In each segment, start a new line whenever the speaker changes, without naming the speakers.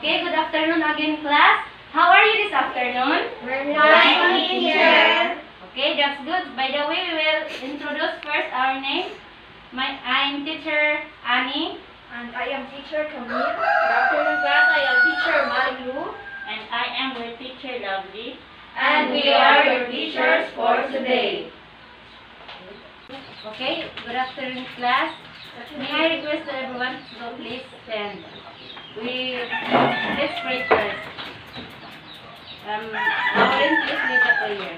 Okay, good afternoon again, class. How are you this afternoon?
We're fine, teacher.
Okay, that's good. By the way, we will introduce first our name. I'm teacher Annie.
And I am teacher Camille. Good afternoon, class. I am teacher Marilu.
And I am your teacher Lovely.
And we are your teachers for today.
Okay, good afternoon, class. May I request to everyone to please stand. Let's pray first. Lauren, please lead the prayer.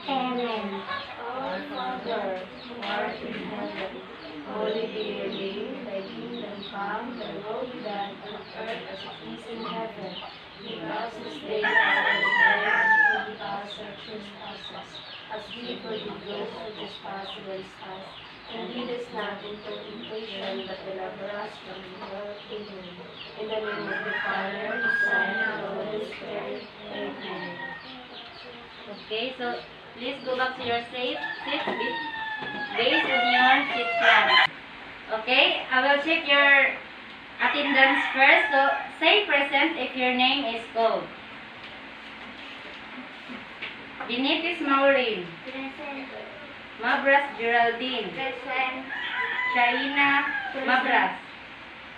Amen. Our Father, who art in heaven, holy be your name. Thy kingdom come, thy will be done on earth as it is in heaven. Give us this day our daily bread, and forgive us our trespasses, as we forgive those who trespass against us. And lead us not into temptation, but deliver us from evil. Amen. In the name of the Father, the Son, and the Holy Spirit. Amen.
Okay, so please go back to your seats based on your seat plan. Okay, I will check your attendance first. So say present if your name is called. Benitis Maureen.
Present.
Mabras Geraldine.
Present.
Shaina Mabras.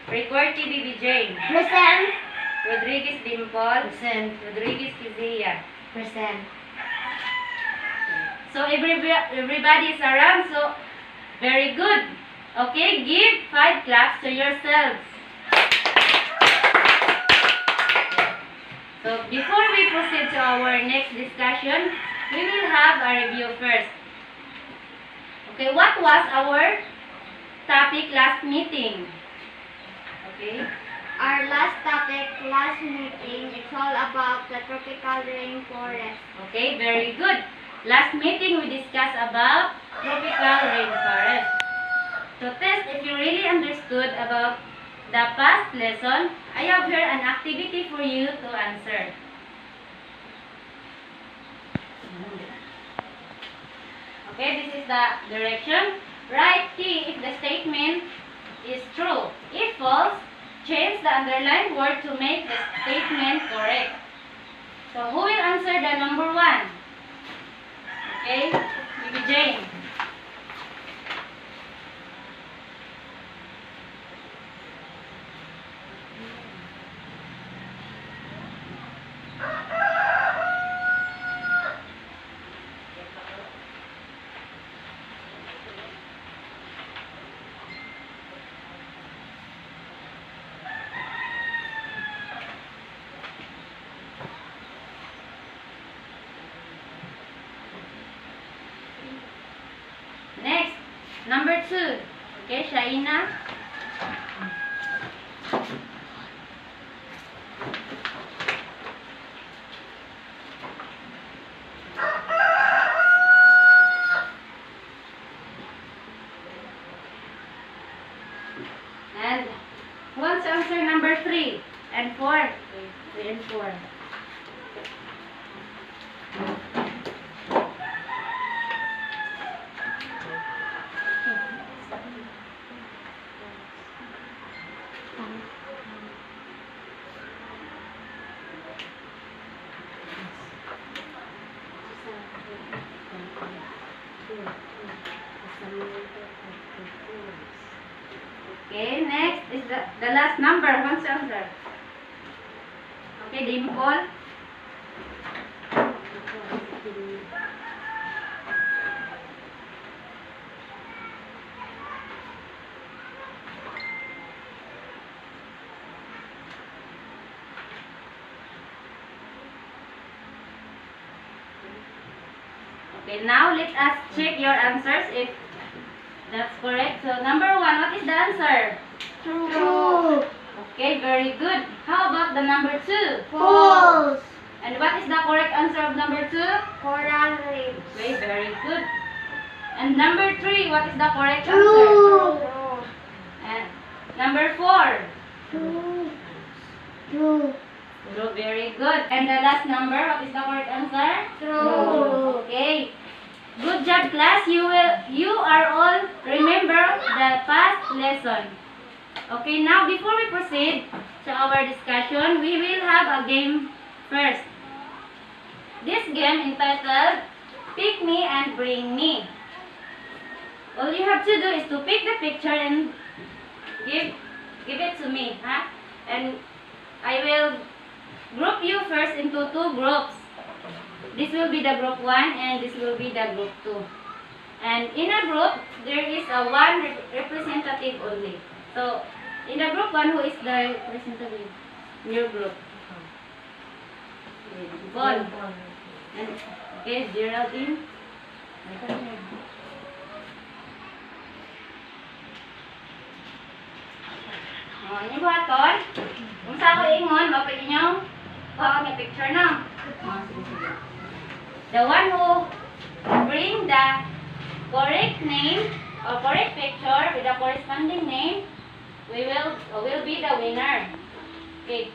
Ricorti Bibi Jane.
Present.
Rodriguez Dimple.
Present.
Rodriguez Kizia.
Present.
So everybody is around, so very good. Okay, give 5 claps to yourselves. So before we proceed to our next discussion, we will have a review first. Okay, what was our topic last meeting? Okay.
Our last topic, last meeting, it's all about the tropical rainforest.
Okay, very good. Last meeting we discussed about tropical rainforest. To test if you really understood about the past lesson, I have here an activity for you to answer. Okay, this is the direction. Write T if the statement is true. If false, change the underlined word to make the statement correct. So who will answer the number 1? Okay, Bibi Jane. Next, number 2. Okay, Shaina. And who wants to answer number 3 and 4? 3 and 4. Okay, next is the last number. What's the answer? Okay, Dimple. Okay, now let us check your answers if that's correct. So number 1, what is the answer?
True.
Okay, very good. How about the number 2?
False.
And what is the correct answer of number 2?
Coral reefs.
Okay, very good. And number 3, what is the correct answer?
True.
And number 4?
True. True.
True, very good. And the last number, what is the correct answer?
True.
Okay. Good job, class. You are all remember the past lesson. Okay, now before we proceed to our discussion, we will have a game first. This game entitled Pick Me and Bring Me. All you have to do is to pick the picture and give it to me, huh? And I will group you first into two groups. This will be the group 1 and this will be the group 2. And in a group, there is a one representative only. So, in the group 1, who is the representative in your group? Paul. And, okay, Geraldine. Oh, ini buhaton. Kung sa ako ingon, bakit inyo? Baka may picture na. Oh, sige, sige. The one who bring the correct name or correct picture with the corresponding name, will be the winner. Okay.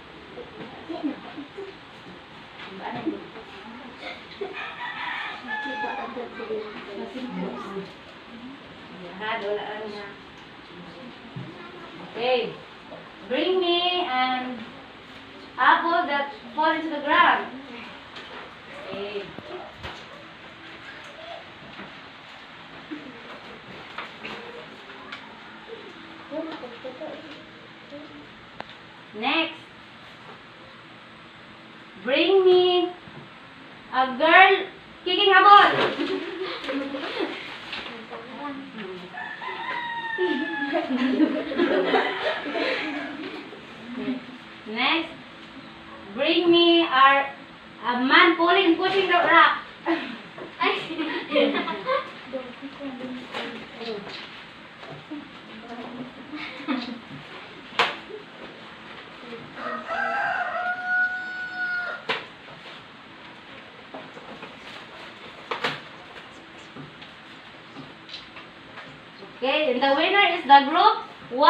Okay. Bring me an apple that fall into the ground. Okay. Next. Bring me a girl kicking a ball. Next. Bring me a man pushing the rock. Okay, and the winner is the group 1.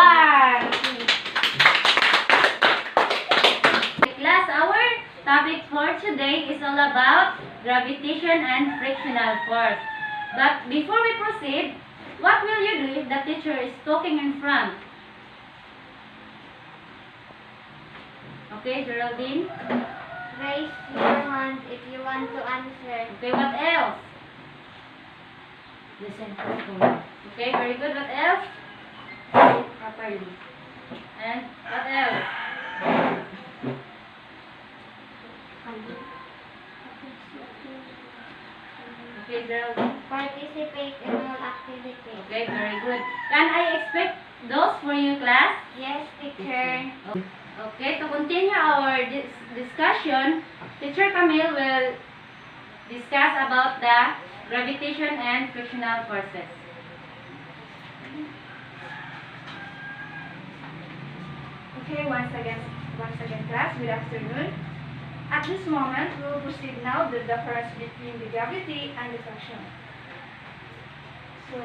Class, our topic for today is all about gravitation and frictional force. But before we proceed, what will you do if the teacher is talking in front? Okay, Geraldine.
Raise your hand if you want to answer.
Okay, what else? Listen carefully. Okay, very good. What else? Properly. And what else? Okay, Geraldine.
Participate in all activities.
Okay, very good. Can I expect those for you, class?
Yes, teacher.
Okay, to continue our discussion, Teacher Camille will discuss about the gravitation and frictional forces.
Okay, once again, class, good afternoon. At this moment, we will proceed now with the difference between the gravity and the friction. So,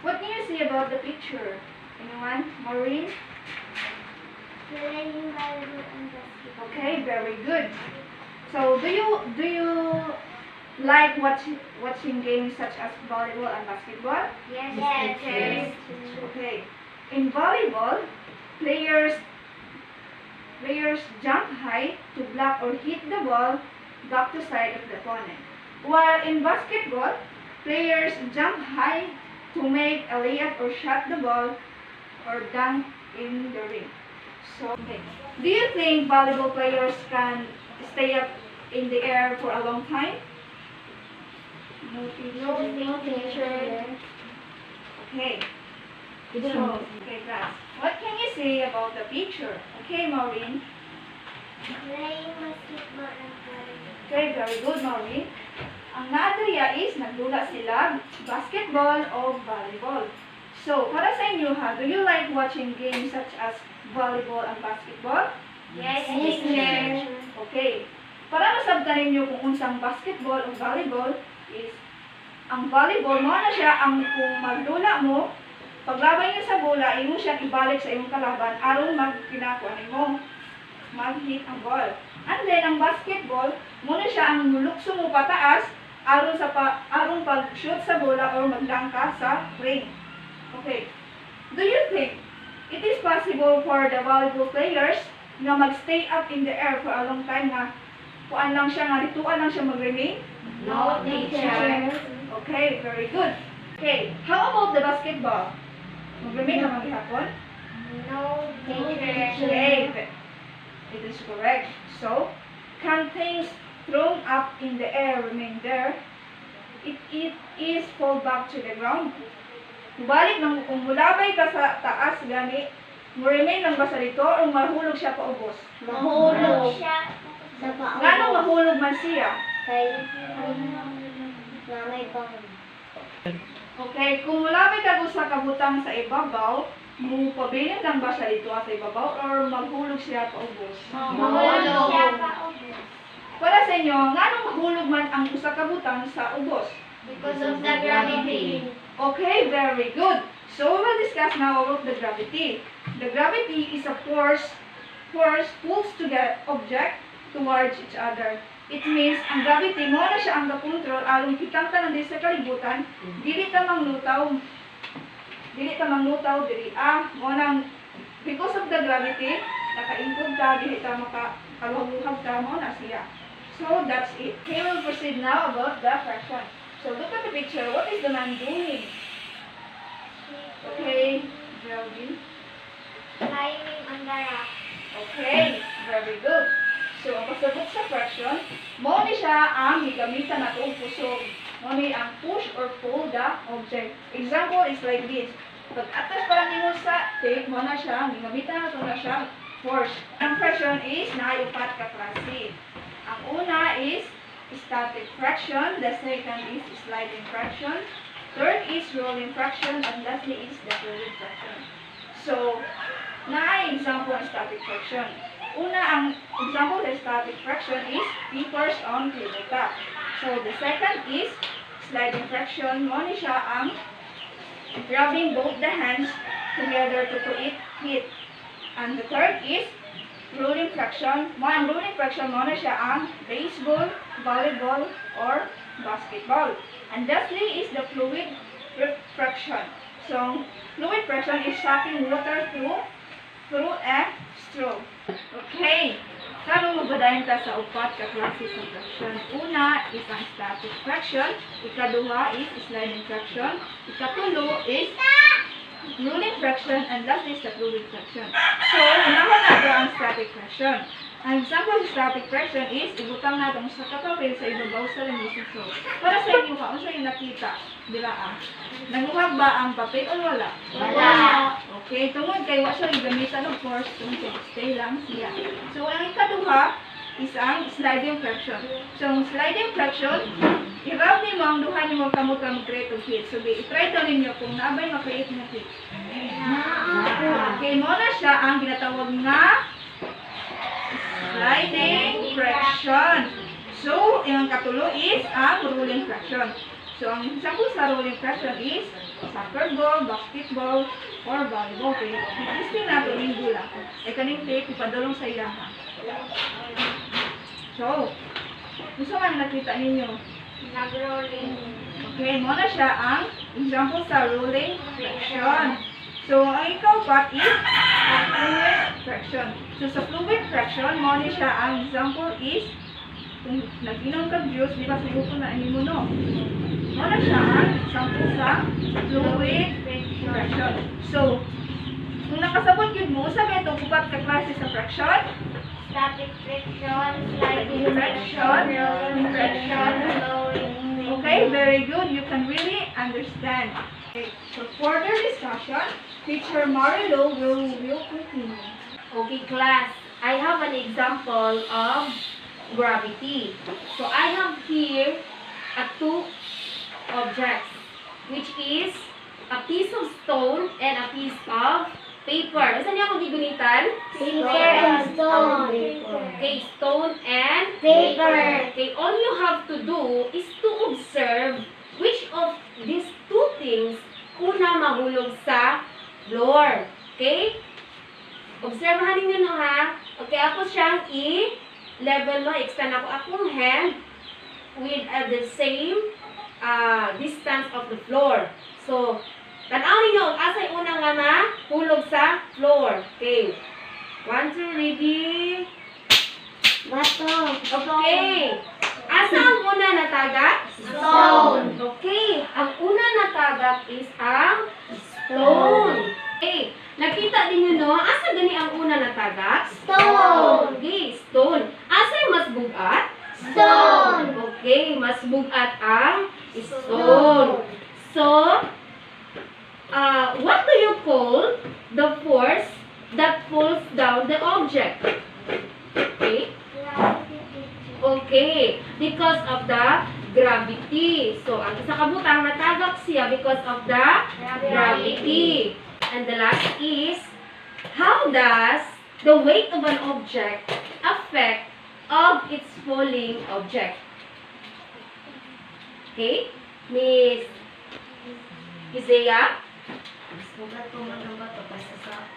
what can you say about the picture? Anyone? Maureen?
Playing volleyball and basketball.
Okay, very good. So, do you like watching games such as volleyball and basketball?
Yes,
Yes.
teacher.
Okay. In volleyball, players jump high to block or hit the ball back to side of the opponent. While in basketball, players jump high to make a layup or shot the ball or dunk in the ring. So, okay. Do you think volleyball players can stay up in the air for a long time? No, teacher. Okay. So, okay, class. What can you say about the picture? Okay, Maureen.
Playing basketball and volleyball.
Okay, very good, Maureen. Ang naadriya is nagdula sila basketball o volleyball. So, para sa inyo ha, do you like watching games such as volleyball and basketball?
Yes,
ang volleyball mo na siya ang kung magdula mo, paglabay niya sa bola, imo siya ibalik sa imong kalaban aron magkinakuha nimo mag-hit ang ball. And then ang basketball, mo na siya ang lukso mo pataas aron pag-shoot sa bola or magdangka sa ring. Okay. Do you think it is possible for the volleyball players na mag-stay up in the air for a long time nga kuan lang siya nga dituan lang siya mag-remain?
No, teacher.
Okay, very good. Okay, how about the basketball? Mag-remain na maghihapon?
No, teacher.
Okay, it is correct. So, can things thrown up in the air remain there? It is fall back to the ground. Balik nang kung mulabay ka sa taas gani, mo remain lang ba sa dito o mahulog siya pa ubos?
Mahulog siya sa paubos.
Ngano mahulog man siya?
Kay may bang.
Okay, kung mulabay ka sa kabutang sa ibabaw, mo pabilin lang ba siya dito sa ibabaw or maghulog siya pa ubos?
Mahulog siya pa ubos.
Para sa inyo, ngano mahulog man ang usa ka butang sa ubos?
Because of the gravity.
Okay, very good. So we will discuss now about the gravity. The gravity is a force pulls to the object towards each other. It means ang gravity mo na siya ang ga-control aron kitang tanan di sa kalibutan, dili ta manglutaw diri mo nang because of the gravity nakaingkod ka dili ta makaluhag ka mo na siya. So that's it. Okay, we'll proceed now about the fraction. So look at the picture. What is the man doing? Okay, Geraldine.
Climbing on the rock.
Okay, very good. So, ang pasabot sa fraction, mo ni siya ang gigamitan natong pusog. Mo ni ang push or pull the object. Example is like this. Pag atas parang nimo sa tape, mo na siya, ang gigamitan nato na siya force. Ang fraction is naiupat ka klase. Ang una is static fraction, the second is sliding fraction, third is rolling fraction, and lastly is the fluid fraction. So, example ng static fraction. Una, ang example ng static fraction is papers on tabletop. So, the second is sliding fraction. Mo ni siya ang rubbing both the hands together to create heat. And the third is rolling fraction. Ang rolling fraction mo na siya ang baseball, volleyball, or basketball. And lastly is the fluid fraction. So, fluid fraction is sucking water through a straw. Okay. Kano magadayon ta sa upat ka klase sa fraction. Una is ang static fraction, ikaduha is sliding fraction, ikatulo is rolling fraction, and last is the fluid fraction. So, unahon nato ang static fraction. Ang example sa static fraction is ibutang natin sa kapapel sa ibabaw sa lamisin. So, para sa inyo ka, unsa yung nakita? Dila Naguhag ba ang papel o wala?
Wala.
Okay, tungod kay wa siya gamitan of force, tungod kay stay lang siya. So, ang ikaduha is ang sliding fraction. So, ang sliding fraction, i-rub ni mo ang duha ni mo kamot ang create of heat. So, i-try daw ninyo kung naabay makreate ng heat. Okay, mo na siya ang ginatawag nga sliding fraction. So, yung katulo is ang rolling fraction. So, ang example sa rolling fraction is soccer ball, basketball, or volleyball. Okay, i-testing natin yung gula. E kaning tape, ipadulong sa ilaha. So, gusto man nakita ninyo.
Nag-rolling.
Okay, mo na siya ang example sa rolling fraction. So, ang ikaw pat is fluid fraction. So, sa fluid fraction, mo na siya ang example is kung nag-inom ka juice, di ba sinuto na mo no? Mo na siya ang example sa fluid fraction. So, kung nakasabot yun mo, sabi itong upat ka klase sa fraction,
Static friction, sliding
Friction,
rolling friction, flowing.
okay, very good. You can really understand. Okay, for further discussion, Teacher Marilo will continue.
Okay, class. I have an example of gravity. So I have here two objects, which is a piece of stone and a piece of paper. Saan niya akong gigunitan?
Paper and stone.
Okay, stone and
Paper.
Okay, all you have to do is to observe which of
things, una mahulog sa floor. Okay? Obserbahan ninyo no ha. Okay, ako siyang i-level no. Extend ako akong hand with the same distance of the floor. So, tanaw ninyo, asay una nga na hulog sa floor. Okay. 1, 2, ready?
Bato.
Okay. Asa ang una na tagak?
Stone.
Okay. Ang una na tagak is ang stone. Okay. Nakita din nyo, no? Asa gani ang una na tagak?
Stone.
Okay, stone. Asa yung mas bugat?
Stone.
Okay, mas bugat ang stone. So, what do you call the force that pulls down the object? Okay? Okay, because of the gravity. So, ang isa kabutang natagak siya because of the gravity. And the last is, how does the weight of an object affect of its falling object? Okay? Miss Isaiah?
Sugat ko man ang bato kasi sa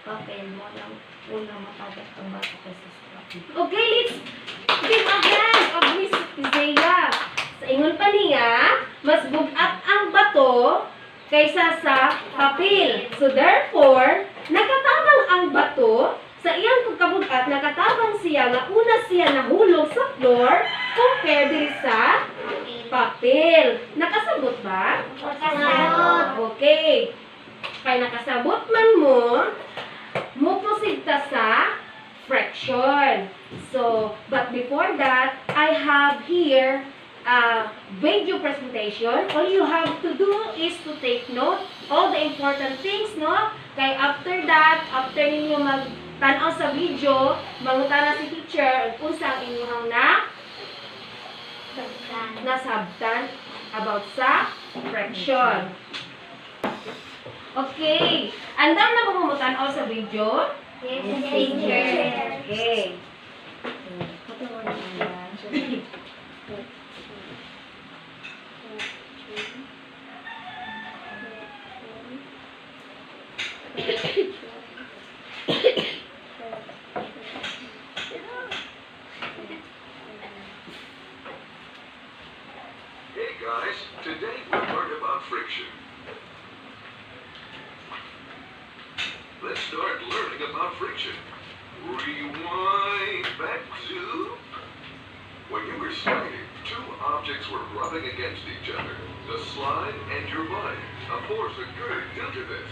papel mo lang unang matagat ang bato kasi sa papel.
Okay, let's give a hand of Miss Isaiah. Sa ingon pa niya, mas bugat ang bato kaysa sa papel. So therefore, nakatabang ang bato sa iyang pagkabugat, nakatabang siya nga una siya nahulog sa floor compare diri sa papel. Nakasabot ba?
Nakasabot.
Okay. Kaya nakasabot man mo prosigta sa fraction. So, but before that, I have here a video presentation. All you have to do is to take note all the important things, no? Kaya after that, after ninyo magtanaw sa video, mangutana si teacher kung saan inyong nasabtan about sa fraction. Okay. Andam na bumumutan all sa video?
Yes, teacher.
Okay.
Hey guys, today we'll learn about friction. Let's start learning about friction. Rewind back to when you were sliding, two objects were rubbing against each other. The slide and your body. A force occurred due to this.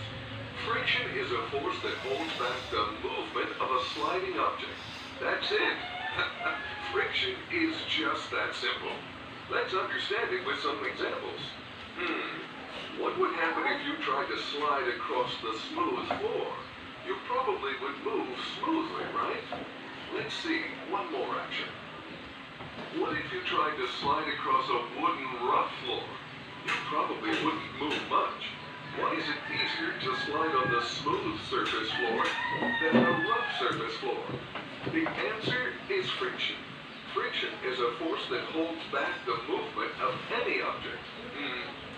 Friction is a force that holds back the movement of a sliding object. That's it. Friction is just that simple. Let's understand it with some examples. What would happen if you tried to slide across the smooth floor? You probably would move smoothly, right? Let's see, one more action. What if you tried to slide across a wooden rough floor? You probably wouldn't move much. Why is it easier to slide on the smooth surface floor than a rough surface floor? The answer is friction. Friction is a force that holds back the movement of any object.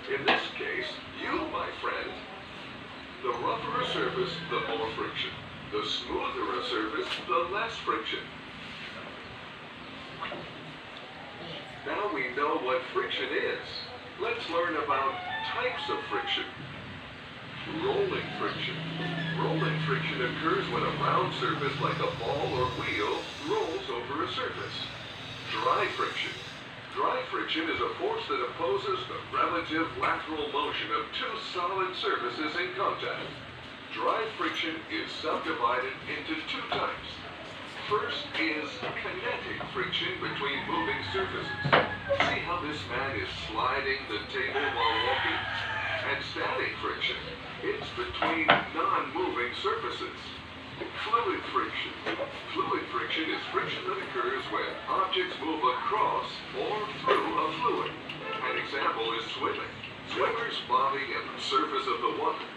In this case, you, my friend. The rougher a surface, the more friction. The smoother a surface, the less friction. Now we know what friction is. Let's learn about types of friction. Rolling friction. Rolling friction occurs when a round surface like a ball or wheel rolls over a surface. Dry friction. Dry friction is a force that opposes the relative lateral motion of two solid surfaces in contact. Dry friction is subdivided into two types. First is kinetic friction between moving surfaces. See how this man is sliding the table while walking? And static friction. It's between non-moving surfaces. Fluid friction. Fluid friction is friction that occurs when objects move across or through a fluid. An example is swimming. Swimmers bobbing at the surface of the water.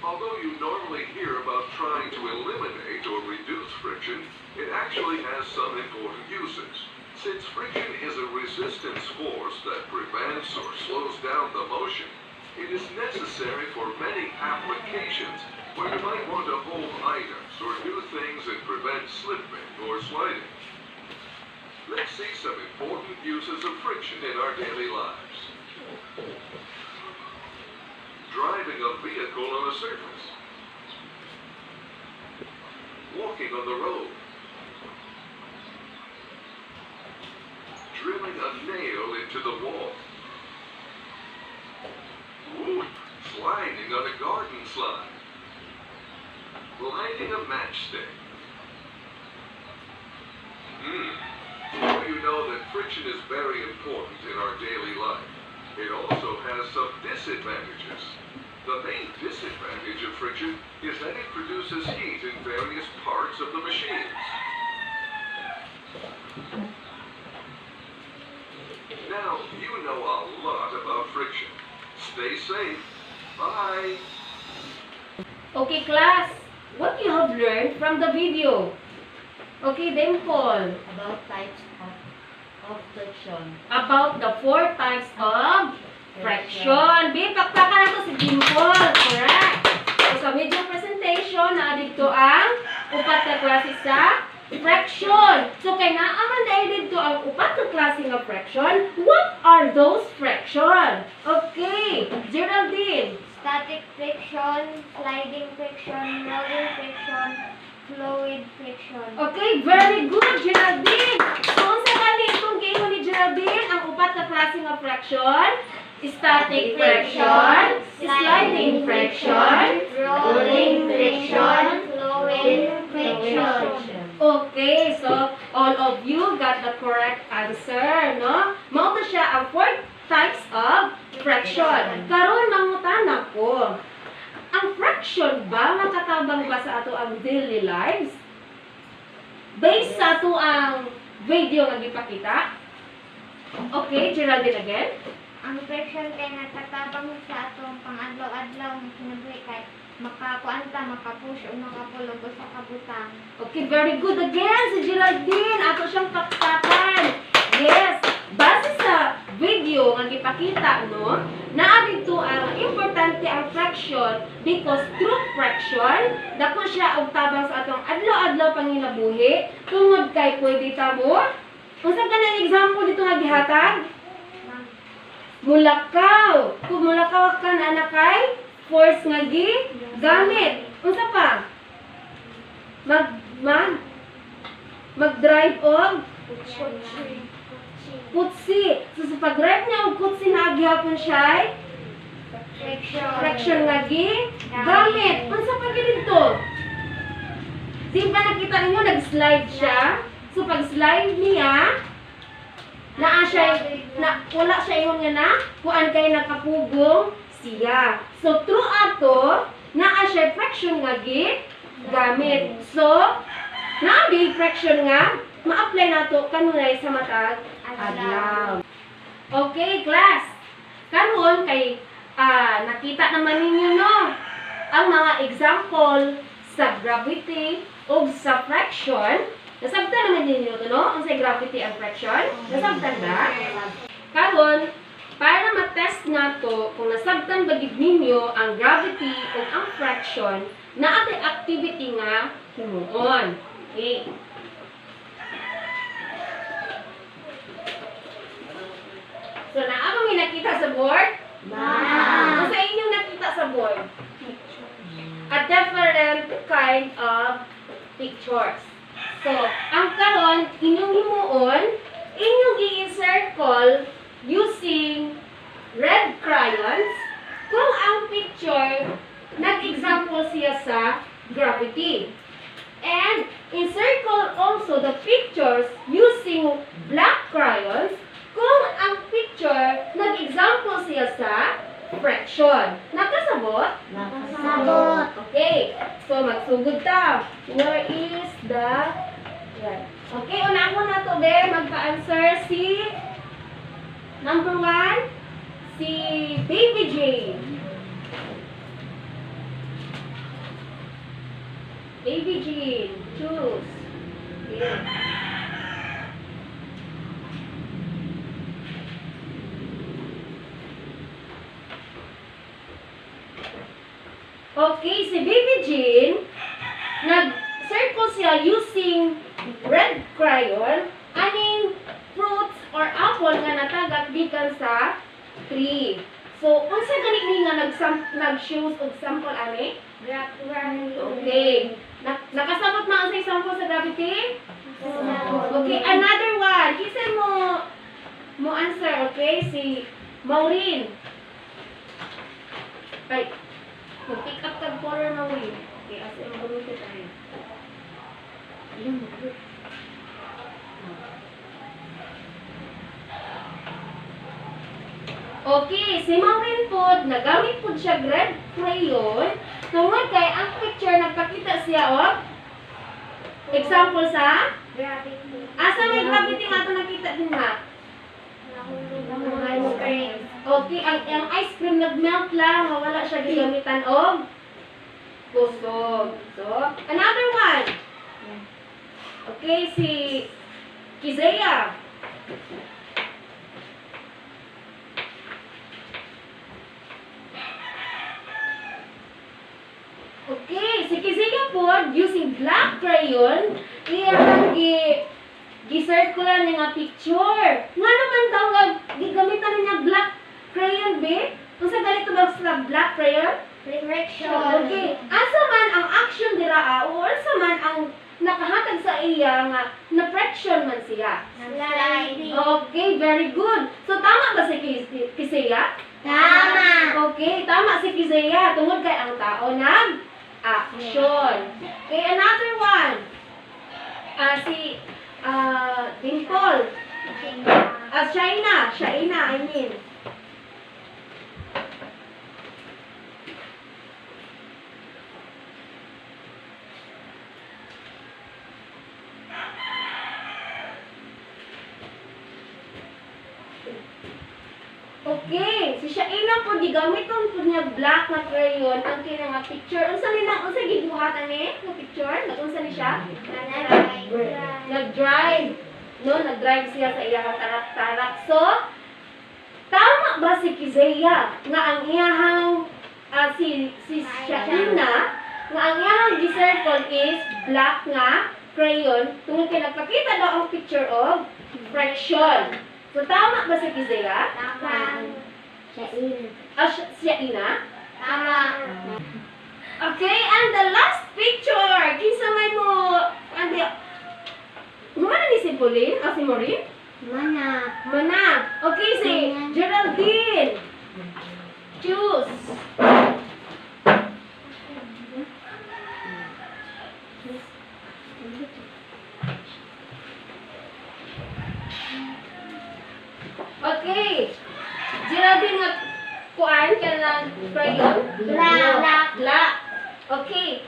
Although you normally hear about trying to eliminate or reduce friction, it actually has some important uses. Since friction is a resistance force that prevents or slows down the motion, It is necessary for many applications where you might want to hold items or do things that prevent slipping or sliding. Let's see some important uses of friction in our daily lives. Driving a vehicle on a surface. Walking on the road. Drilling a nail into the wall. Ooh, sliding on a garden slide. Lighting a matchstick. You know that friction is very important in our daily life. It also has some disadvantages. The main disadvantage of friction is that it produces heat in various parts of the machines. Now, you know a lot about friction. Stay safe. Bye.
Okay, class. What you have learned from the video? Okay, Dimple.
About types of friction.
About the 4 types of friction. Bi, pakpakan na to si Dimple. Correct. So, sa video presentation, na dito ang upat na klase sa friction. So, kay naaman dahil dito ang upat na klase ng friction. What are those friction? Okay, Geraldine.
Static friction, sliding friction, rolling friction, fluid friction.
Okay, very good, Geraldine. So, sa kani itong game ni Geraldine, ang upat na klase ng friction, static friction, sliding friction,
Rolling friction, fluid friction.
Okay, so all of you got the correct answer, no? Mao to siya ang 4 types of friction. Karon mangutan ako. Ang friction ba makatabang ba sa ato ang daily lives? Based sa ato ang video nga gipakita. Okay, Geraldine again.
Ang friction kay natatabang sa atong pang-adlaw-adlaw nga kinabuhi kay makakuan ta, makapush o makapulog o sa kabutang.
Okay, very good again si Geraldine. Ato siyang paktakan. Yes, base sa video nga gipakita, no? Naa dito ang importante ang friction because through friction, dako siya og tabang sa atong adlaw-adlaw panginabuhi tungod kay pwede ta mo. Unsa ka na example dito nga gihatag? Mulakaw. Kung mulakaw ka na anak kay force nga gamit. Unsa pa? Mag-drive og kutsi. So sa pag-drive niya og kutsi na agyapon siya friction nga gamit. Unsa pa gid dito? Di ba nakita ninyo nag-slide siya? So pag-slide niya, wala siya ingon nga na kuan kay nakapugong siya. So through ato naa siya friction nga gamit. So naabi friction nga ma-apply nato kanunay sa matag adlaw. Okay, class. Karon kay nakita naman ninyo no ang mga example sa gravity o sa friction. Nasabtan naman ninyo ito, no? Ang sa gravity and friction. Nasabtan ba? Karon, para ma-test nga to, kung nasabtan ba gid ninyo ang gravity o ang friction, na atay activity nga himuon. Okay. So, naamang nakita sa board? Ano sa inyong nakita sa board? A different kind of pictures. So, ang karon inyong himuon, inyong i-circle using red crayons kung ang picture nag-example siya sa gravity. And encircle also the pictures using black crayons kung ang picture nag-example siya sa fraction. Nakasabot?
Nakasabot.
Okay. So, magsugod ta. Where is the... Right. Okay, una ko na to, be. Magpa-answer si... Number 1, si Baby Jane. Baby Jane, choose. Okay. Okay, si Baby Jean, nag-circle siya using red crayon, aning fruits or apple nga natagak gikan sa tree. So, unsa gani ni nga nag-shows og sample ani? Okay. Nakasabot na ang sample sa gravity? Okay, another one. Kisa mo answer, okay? Si Maureen. Ay, mag-pick up tag color, Maureen. Okay, asa yung gamitin tayo. Ayun, mag-pick. Okay, si Maureen po, nagamit po siya red crayon. Tungod kay ang picture, nagpakita siya og example sa
Gravity.
asa may gravity nga ito nakita din nga. Okay, ang ice cream nag-melt lang, wala siya gigamitan og kusog. So, another one. Okay, si Kizea. Okay, si Kizea po, using black crayon, iyang gi-circular niya nga picture. Nga naman daw nga, gigamitan niya black crayon, be? Kung sa ganito ba sa black crayon?
Reflection.
Okay, asa man ang action dira o asa man ang nakahatag sa iya nga na-fraction man siya.
Sliding.
Okay, very good. So, tama ba si Kizea?
Tama.
Okay, tama si Kizea. Tungod kay ang tao nag-action. Okay, another one. Si Dimple. Shaina, I mean. Okay, si Shaina po gigamiton po niya black na crayon ang kina nga picture. Unsa gibuhatan ni nga picture? Unsa ni siya? Nag-drive. No, nag-drive siya sa iyang tarak-tarak. So, tama ba si Kizea nga ang iyahang si Shaina nga ang iyahang gi-circle is black nga crayon tungod kay nagpakita daw ang picture of fraction. So, tama ba si Kizea?
Tama.
Shaina?
Tama.
Okay, and the last picture. Kinsa may mo Mana ni si Pauline? Si Maureen? Mana. Okay, si Geraldine. Choose. Okay. Geraldine nga kuan ka ng crayon? Black. Okay.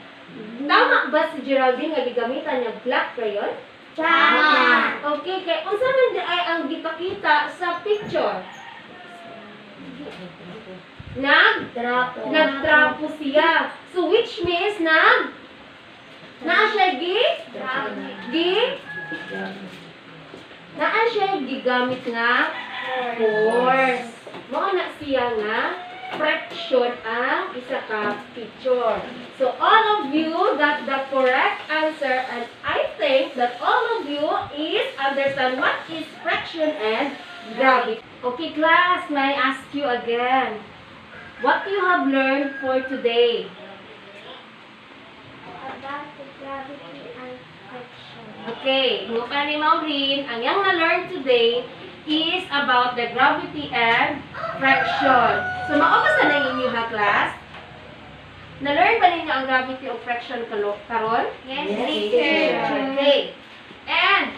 Tama ba si Geraldine nga gigamitan niya black crayon?
Tama.
Okay, kay unsa man di ay ang gipakita sa picture? Nagtrapo siya. So which means naa siya naa siya gigamit nga force. Mao na siya nga fraction ang isa ka picture. So all of you got the correct answer, and I think that all of you is understand what is fraction and gravity. Okay class, may I ask you again, what you have learned for today?
About the gravity and friction.
Okay, mukha ni Maureen, ang yang na-learn today is about the gravity and fraction. So, maubasa na inyo ha, class? Na-learn ba ninyo ang gravity o fraction karon?
Yes,
teacher.
teacher.
Okay. And,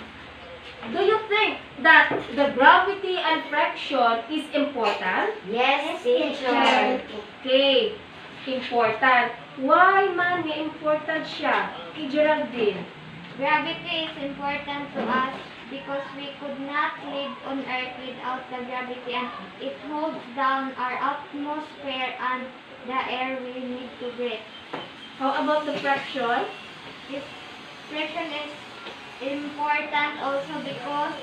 do you think that the gravity and fraction is important?
Yes, teacher.
Okay. Important. Why man nga important siya? Kay Geraldine.
Gravity is important to us because we could not live on Earth without the gravity, and it holds down our atmosphere and the air we need to breathe.
How about the fraction?
This friction is important also because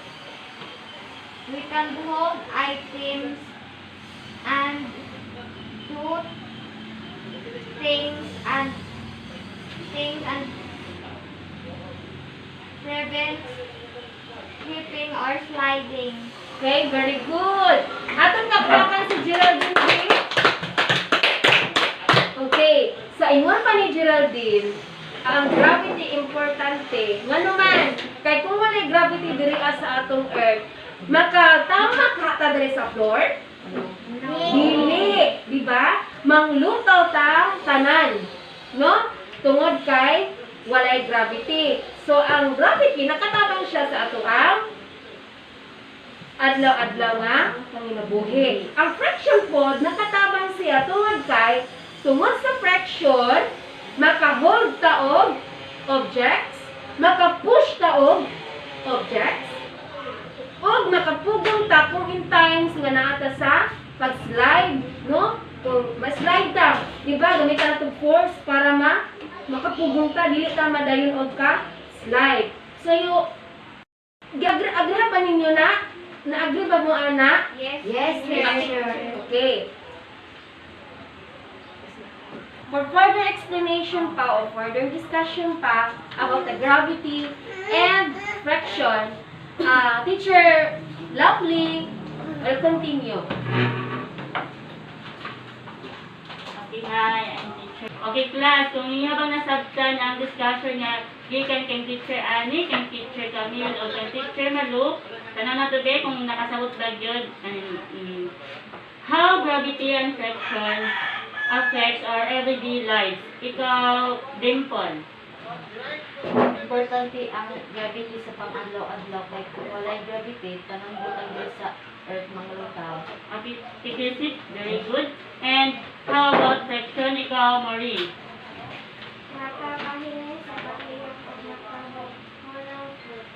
we can hold items and to things and prevents slipping or sliding.
Okay, very good. Atong kaprakan si Geraldine B. Okay, sa ingon pa ni Geraldine, ang gravity importante. Nga naman, kay kung wala gravity diri sa atong earth, makatama ka ta diri sa floor? Dili, di ba? Manglutaw ta tanan, no? Tungod kay walay gravity. So ang gravity nakatabang siya sa ato ang adlaw-adlaw nga panginabuhi. Ang friction pod nakatabang siya tungod sa friction maka-hold ta og objects, maka-push ta og objects, og makapugong ta kung in times nga naata sa pag-slide, no? Kung ma-slide ta, di ba? Gamitan natin force para makapugong ta, dili ta madayon og ka slide. So agree ba ninyo na? Na-agree ba mo, ana?
Yes,
Okay. For further explanation pa or further discussion pa about the gravity and friction, Teacher Lovely will continue.
Okay, hi, I'm teacher. Okay, class, kung inyo bang nasabtan ang discussion nga gikan kang teacher Annie, kang teacher Camille, o kang teacher Malu, tanong na to be kung nakasabot ba yun. How gravity and friction affects our everyday life? Ikaw, Dimple.
Importante ang gravity sa pang-adlaw-adlaw kay kung walay gravity tanang butang din sa earth manglutaw.
Okay, Tikisit, very good. And how about friction? Ikaw, Marie.
Nakakahiling sa paghilak o makahulong food.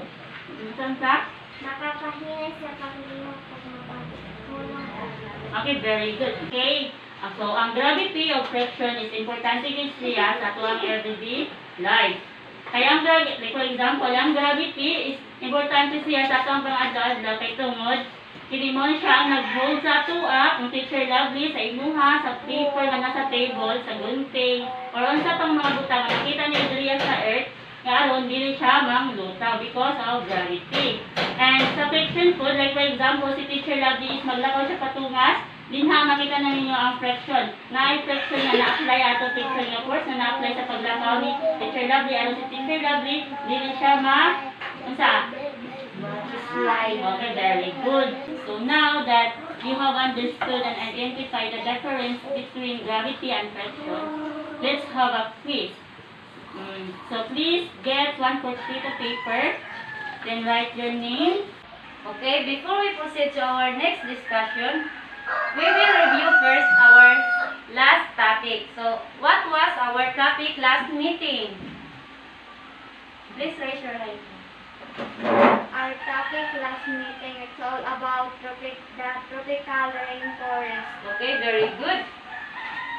Sansak?
Nakakahiling sa paghilak o makahulong food.
Okay, very good. Okay, so ang gravity of friction is importante siya sa tuwang everyday life. Kaya ang gravity, like for example, ang gravity is importante siya sa tuwang pang-adlaw-adlaw kay tungod kini mo siya ang nag-hold sa tuwa, ang teacher Lovely sa imuha, sa paper nga nasa table, sa gunting, or unsa pang mga butang nga nakita ni Adria sa earth, nga aron dili siya manglutaw because of gravity. And sa friction food, like for example, si teacher Lovely is maglakaw siya patungas, dinha makita na ninyo ang friction. Na friction na na-apply ato friction nga force na na-apply sa paglakaw ni teacher Lovely, aron si teacher Lovely, dili siya unsa?
Slide.
Okay, very good. So now that you have understood and identified the difference between gravity and friction, let's have a quiz. So please get one sheet of paper, then write your name.
Okay, before we proceed to our next discussion, we will review first our last topic. So, what was our topic last meeting? Please raise your hand.
Our topic last meeting is all about the tropical rainforest.
Okay, very good.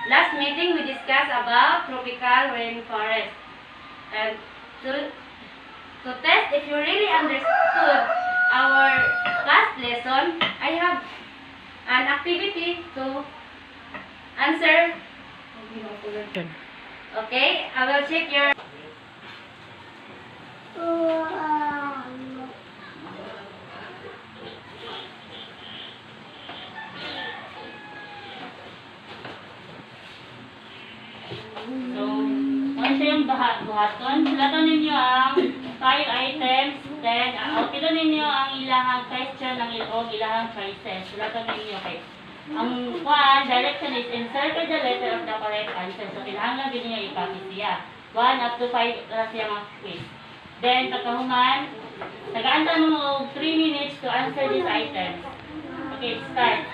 Last meeting we discussed about tropical rainforest. And to test if you really understood our last lesson, I have an activity to answer. Okay, I will check your
So, once yung buhaton, sulatan ninyo ang 5 items, then outpito ninyo ang ilahang question ng ilahang choices. Sulatan ninyo kay ang direction is encircle the letter of the correct answer. So, kailangan lang din niyo ipakit siya. 1 up to 5 siya mga quiz. Then, pagkahuman, nag-aantay mo 3 minutes to answer these items. Okay, start.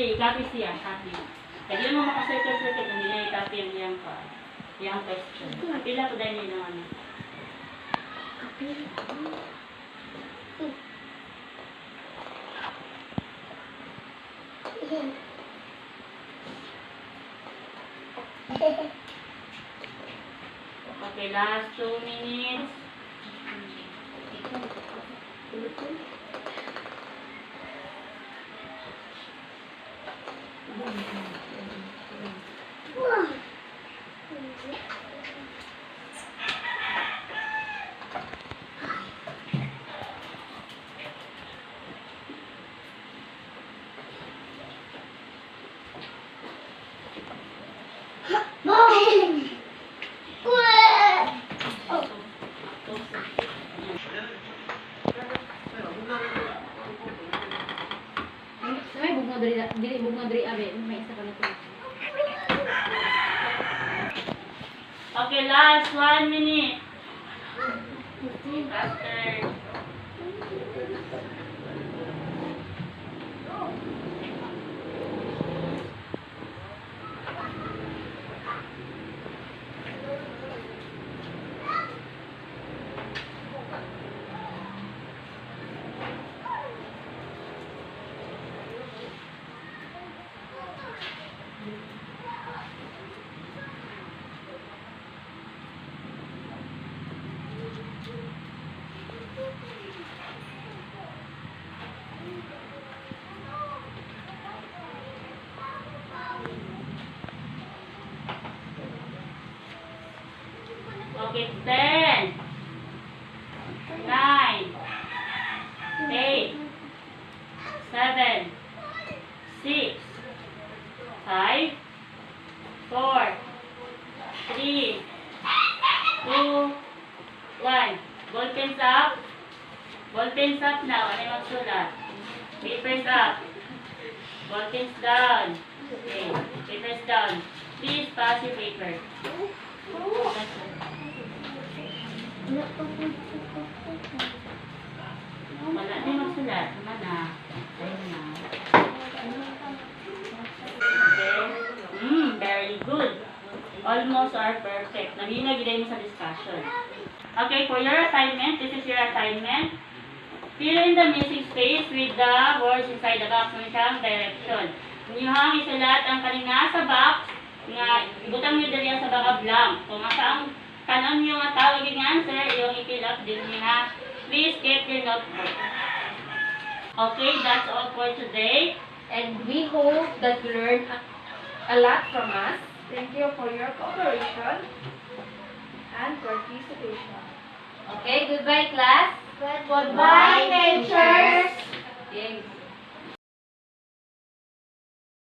Dili, i-copy siya, copy. Kaya di mo makasirkel-circle kung hindi i-copy ang iyang pa. Iyang question. Pila po dahil yun ang ano. Okay, last 2 minutes.
May bugno diri bugno diri abe, may isa ka nito.
Okay, last 1 minute. After. Okay, 10, 9, 8, 7, 6, 5, 4, 3, 2, 1. Ball pens up. Ball pens up now. Ano yung magsulat? Papers up. Ball pens down. Okay. Papers down. Please pass your paper. Wala na yung magsulat. Tama na. Ayun na. Okay. Very good. Almost are perfect. Naging mo sa discussion. Okay, for your assignment, this is your assignment. Fill in the missing space with the words inside the box ng siyang direction. Inyong isulat ang kanina sa box nga ibutang nyo dali sa baka blank. Kung asa ang kanon nyo nga tawag yung answer, yung i-fill up din nyo na. Please get your notebook. Okay, that's all for today.
And we hope that you learned a lot from us. Thank you for your cooperation and participation.
Okay, goodbye class.
Goodbye, natures!
Okay.